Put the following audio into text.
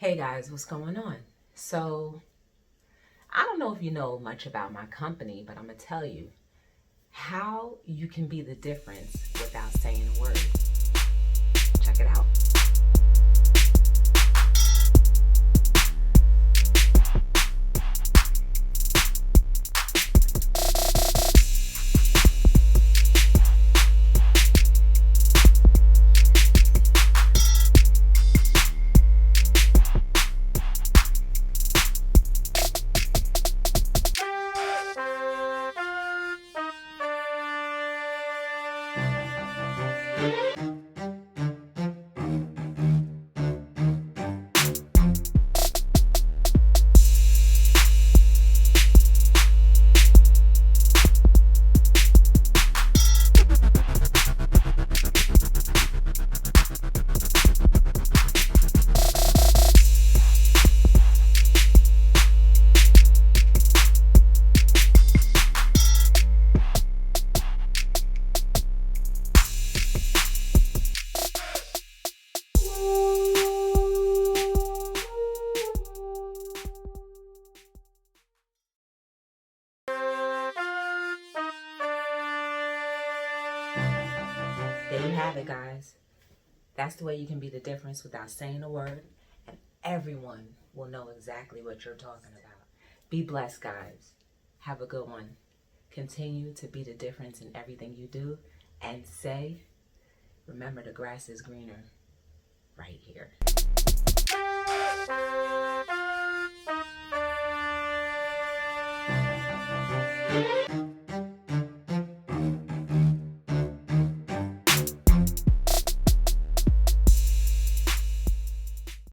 Hey guys, what's going on? So, I don't know if you know much about my company, but I'm going to tell you how you can be the difference without saying a word. Check it out. There you have it, guys. That's the way you can be the difference without saying a word, and everyone will know exactly what you're talking about. Be blessed, guys. Have a good one. Continue to be the difference in everything you do, and remember, the grass is greener right here.